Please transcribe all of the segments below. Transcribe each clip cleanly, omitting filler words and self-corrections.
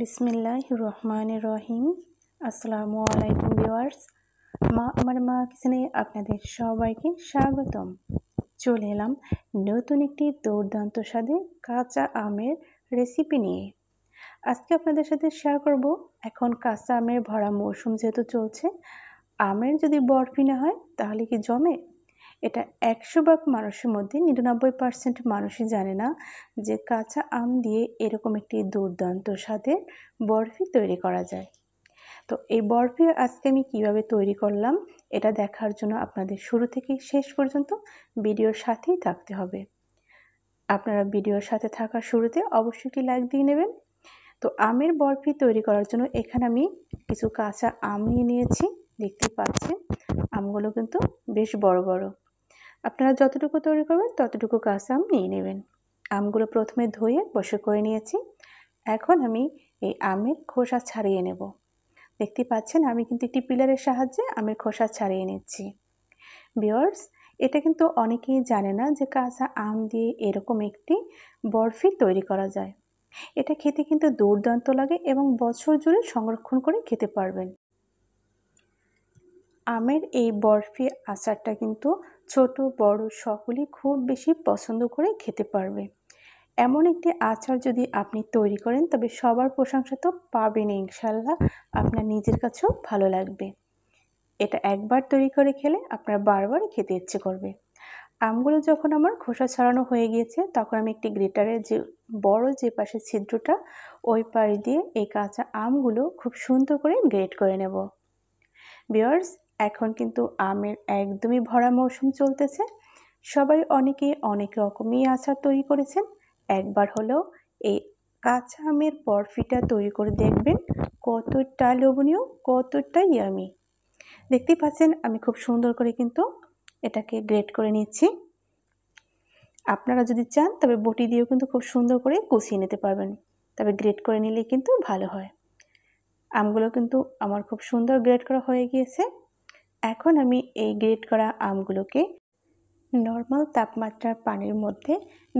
বিসমিল্লাহির রহমানির রহিম। আসসালামু আলাইকুম ভিউয়ার্স। আমার মা কিচেনে আপনাদের সবাইকে স্বাগতম। চলে এলাম নতুন একটি দুর্দান্ত স্বাদের কাঁচা আমের রেসিপি নিয়ে। আজকে আপনাদের সাথে শেয়ার করব, এখন কাঁচা আমের ভরা মৌসুম যেহেতু চলছে, আমের যদি বরফি না হয় তাহলে কি জমে? এটা 100 ভাগ মানুষের মধ্যে 99% মানুষই জানে না যে কাঁচা আম দিয়ে এরকম একটি দুর্দান্ত স্বাদের বরফি তৈরি করা যায়। তো এই বরফি আজকে আমি কিভাবে তৈরি করলাম এটা দেখার জন্য আপনাদের শুরু থেকে শেষ পর্যন্ত ভিডিওর সাথেই থাকতে হবে। আপনারা ভিডিওর সাথে থাকার শুরুতে অবশ্যই একটি লাইক দিয়ে নেবেন। তো আমের বরফি তৈরি করার জন্য এখানে আমি কিছু কাঁচা আম নিয়েছি। দেখতে পাচ্ছেন আমগুলো কিন্তু বেশ বড় বড়। আপনারা যতটুকু তৈরি করবেন ততটুকু কাঁচা আম নিয়ে নেবেন। আমগুলো প্রথমে ধুয়ে বসে করে নিয়েছি। এখন আমি এই আমের খোসা ছাড়িয়ে নেব। দেখতে পাচ্ছেন আমি কিন্তু একটি পিলারের সাহায্যে আমের খোসা ছাড়িয়ে নিচ্ছি। ভিউয়ার্স, এটা কিন্তু অনেকেই জানে না যে কাঁচা আম দিয়ে এরকম একটি বরফি তৈরি করা যায়। এটা খেতে কিন্তু দুর্দান্ত লাগে এবং বছর জুড়ে সংরক্ষণ করে খেতে পারবেন। আমের এই বরফি আচারটা কিন্তু ছোট বড় সকলেই খুব বেশি পছন্দ করে খেতে পারবে। এমন একটি আচার যদি আপনি তৈরি করেন তবে সবার প্রশংসা তো পাবেন ইনশাল্লাহ, আপনার নিজের কাছেও ভালো লাগবে। এটা একবার তৈরি করে খেলে আপনার বারবার খেতে ইচ্ছে করবে। আমগুলো যখন আমার খোসা ছাড়ানো হয়ে গিয়েছে তখন আমি একটি গ্রেটারের যে বড় যে পাশে ছিদ্রটা ওই পাশ দিয়ে এই কাঁচা আমগুলো খুব সুন্দর করে গ্রেট করে নেব। ভিউয়ার্স, এখন কিন্তু আমের একদমই ভরা মৌসুম চলতেছে। সবাই অনেকে অনেক রকমই আচার তৈরি করেছেন। একবার হলেও এই কাঁচা আমের বরফিটা তৈরি করে দেখবেন, কতটা লোভনীয়, কতটা ইয়ামি। দেখতেই পাচ্ছেন আমি খুব সুন্দর করে কিন্তু এটাকে গ্রেট করে নিচ্ছি। আপনারা যদি চান তবে বটি দিয়েও কিন্তু খুব সুন্দর করে কুচিয়ে নিতে পারবেন, তবে গ্রেট করে নিলেই কিন্তু ভালো হয়। আমগুলো কিন্তু আমার খুব সুন্দর গ্রেট করা হয়ে গিয়েছে। এখন আমি এই গ্রেট করা আমগুলোকে নর্মাল তাপমাত্রার পানির মধ্যে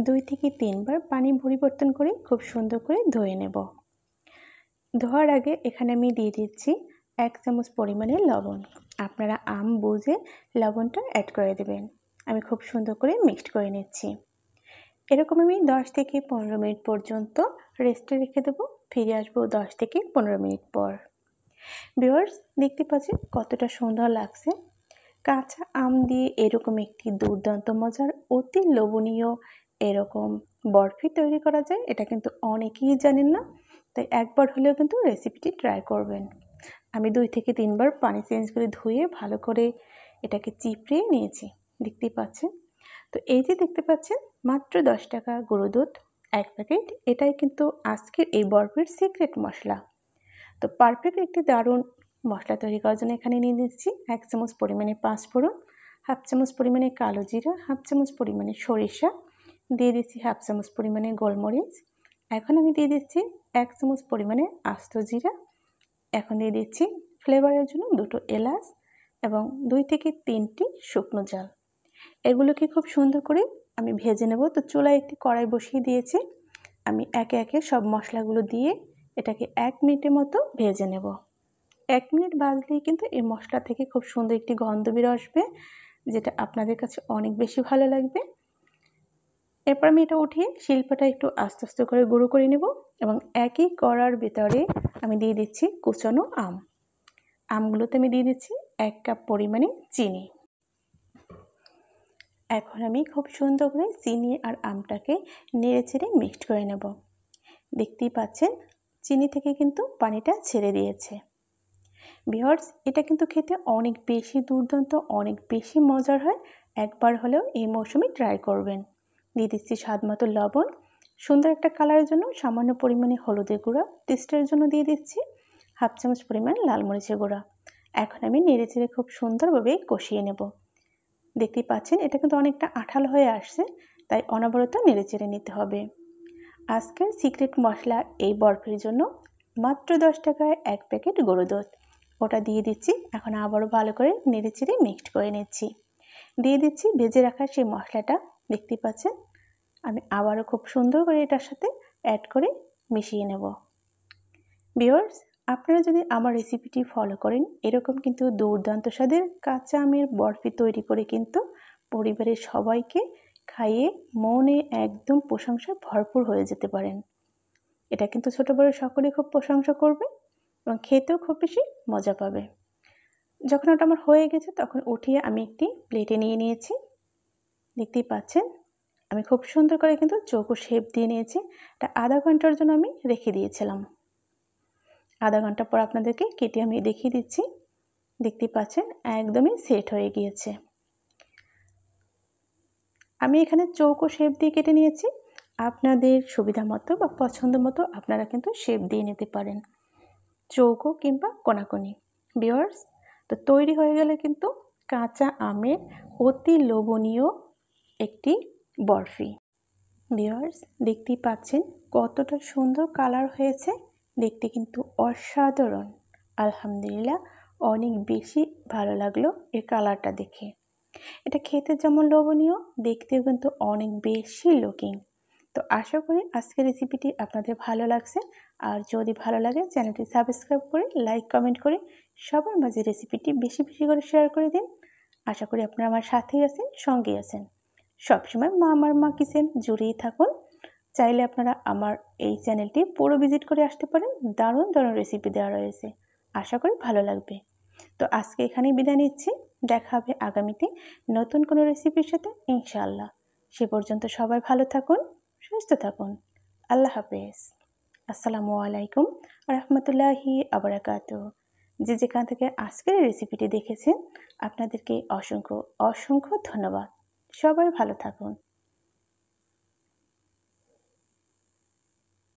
2 থেকে 3 বার পানি পরিবর্তন করে খুব সুন্দর করে ধুয়ে নেব। ধোয়ার আগে এখানে আমি দিয়ে দিচ্ছি 1 চামচ পরিমাণে লবণ। আপনারা আম বুঝে লবণটা অ্যাড করে দেবেন। আমি খুব সুন্দর করে মিক্সড করে নিচ্ছি। এরকম আমি 10 থেকে 15 মিনিট পর্যন্ত রেস্টে রেখে দেবো। ফিরে আসবো 10 থেকে 15 মিনিট পর। ভিউয়ার্স, দেখতে পাচ্ছেন কতটা সুন্দর লাগছে। কাঁচা আম দিয়ে এরকম একটি দুর্দান্ত মজার অতি লোভনীয় এরকম বরফি তৈরি করা যায়, এটা কিন্তু অনেকেই জানেন না। তাই একবার হলেও কিন্তু রেসিপিটি ট্রাই করবেন। আমি 2 থেকে 3 বার পানি চেঞ্জ করে ধুয়ে ভালো করে এটাকে চিপড়িয়ে নিয়েছি। দেখতেই পাচ্ছেন। তো এই যে দেখতে পাচ্ছেন মাত্র 10 টাকা গুঁড়ো দুধ 1 প্যাকেট, এটাই কিন্তু আজকের এই বরফির সিক্রেট মশলা। তো পারফেক্ট একটি দারুণ মশলা তৈরি করার জন্য এখানে নিয়ে নিচ্ছি 1 চামচ পরিমাণে পাঁচফোড়ন, 1/2 চামচ পরিমাণে কালো জিরা, 1/2 চামচ পরিমাণে সরিষা, দিয়ে দিচ্ছি 1/2 চামচ পরিমাণে গোলমরিচ। এখন আমি দিয়ে দিচ্ছি 1 চামচ পরিমাণে আস্ত জিরা। এখন দিয়ে দিচ্ছি ফ্লেভারের জন্য 2টো এলাচ এবং 2 থেকে 3টি শুকনো ঝাল। এগুলোকে খুব সুন্দর করে আমি ভেজে নেব। তো চুলায় একটি কড়াই বসিয়ে দিয়েছি। আমি একে একে সব মশলাগুলো দিয়ে এটাকে 1 মিনিটের মতো ভেজে নেব। 1 মিনিট ভাজলেই কিন্তু এই মশলা থেকে খুব সুন্দর একটি গন্ধ বের আসবে, যেটা আপনাদের কাছে অনেক বেশি ভালো লাগবে। এরপর আমি এটা উঠিয়ে শিলপাটা একটু আস্তে আস্তে করে গুঁড়ো করে নেব এবং একই কড়ার ভিতরে আমি দিয়ে দিচ্ছি কুচানো আম। আমগুলোতে আমি দিয়ে দিচ্ছি 1 কাপ পরিমাণে চিনি। এখন আমি খুব সুন্দর করে চিনি আর আমটাকে নেড়েচেড়ে মিক্সড করে নেব। দেখতেই পাচ্ছেন চিনি থেকে কিন্তু পানিটা ছেড়ে দিয়েছে। ভিউয়ার্স, এটা কিন্তু খেতে অনেক বেশি দুর্দান্ত, অনেক বেশি মজার হয়। একবার হলেও এই মৌসুমে ট্রাই করবেন। দিয়ে দিচ্ছি স্বাদ মতো লবণ, সুন্দর একটা কালারের জন্য সামান্য পরিমাণে হলুদের গুঁড়া, টেস্টের জন্য দিয়ে দিচ্ছি 1/2 চামচ পরিমাণ লাল মরিচের গুঁড়া। এখন আমি নেড়েচেড়ে খুব সুন্দরভাবে কষিয়ে নেব। দেখতেই পাচ্ছেন এটা কিন্তু অনেকটা আঠালো হয়ে আসছে, তাই অনবরত নেড়েচেড়ে নিতে হবে। আজকের সিক্রেট মশলা এই বরফির জন্য মাত্র 10 টাকায় 1 প্যাকেট গুঁড়ো দুধ, ওটা দিয়ে দিচ্ছি। এখন আবারও ভালো করে নেড়েচেড়ে মিক্সড করে নিচ্ছি। দিয়ে দিচ্ছি ভেজে রাখা সেই মশলাটা। দেখতে পাচ্ছেন আমি আবারও খুব সুন্দর করে এটার সাথে অ্যাড করে মিশিয়ে নেব। ভিউয়ার্স, আপনারা যদি আমার রেসিপিটি ফলো করেন এরকম কিন্তু দুর্দান্ত স্বাদের কাঁচা আমের বরফি তৈরি করে কিন্তু পরিবারের সবাইকে খাইয়ে মনে একদম প্রশংসায় ভরপুর হয়ে যেতে পারেন। এটা কিন্তু ছোট বড় সকলেই খুব প্রশংসা করবে এবং খেতেও খুব বেশি মজা পাবে। যখন ওটা আমার হয়ে গেছে তখন উঠিয়ে আমি একটি প্লেটে নিয়ে নিয়েছি। দেখতেই পাচ্ছেন আমি খুব সুন্দর করে কিন্তু চৌকো শেপ দিয়ে নিয়েছি। এটা আধা ঘন্টার জন্য আমি রেখে দিয়েছিলাম। আধা ঘন্টা পর আপনাদেরকে কেটে আমি দেখিয়ে দিচ্ছি। দেখতেই পাচ্ছেন একদমই সেট হয়ে গিয়েছে। আমি এখানে চৌকো শেপ দিয়ে কেটে নিয়েছি। আপনাদের সুবিধা মতো বা পছন্দ মতো আপনারা কিন্তু শেপ দিয়ে নিতে পারেন, চৌকো কিংবা কোনাকুনি। ভিউয়ার্স, তো তৈরি হয়ে গেলে কিন্তু কাঁচা আমের অতি লোভনীয় একটি বরফি। ভিউয়ার্স, দেখতেই পাচ্ছেন কতটা সুন্দর কালার হয়েছে, দেখতে কিন্তু অসাধারণ। আলহামদুলিল্লাহ, অনেক বেশি ভালো লাগলো এর কালারটা দেখে। এটা খেতে যেমন লোভনীয়, দেখতেও কিন্তু অনেক বেশি লুকিং। তো আশা করি আজকের রেসিপিটি আপনাদের ভালো লাগছে। আর যদি ভালো লাগে চ্যানেলটি সাবস্ক্রাইব করে লাইক কমেন্ট করে সবার মাঝে রেসিপিটি বেশি বেশি করে শেয়ার করে দিন। আশা করি আপনারা আমার সাথেই আছেন, সঙ্গেই আছেন। সবসময় আমার মা কিচেন জুড়েই থাকুন। চাইলে আপনারা আমার এই চ্যানেলটি পুরো ভিজিট করে আসতে পারেন, দারুণ দারুণ রেসিপি দেওয়া রয়েছে, আশা করি ভালো লাগবে। তো আজকে এখানেই বিদায় নিচ্ছি, দেখা হবে আগামীতে নতুন কোনো রেসিপির সাথে ইনশাআল্লাহ। সে পর্যন্ত সবাই ভালো থাকুন, সুস্থ থাকুন। আল্লাহ হাফেজ। আসসালামু আলাইকুম রহমতুল্লাহি আবরাকাতুহু। যে যেখান থেকে আজকের রেসিপিটি দেখেছেন আপনাদেরকে অসংখ্য অসংখ্য ধন্যবাদ। সবাই ভালো থাকুন।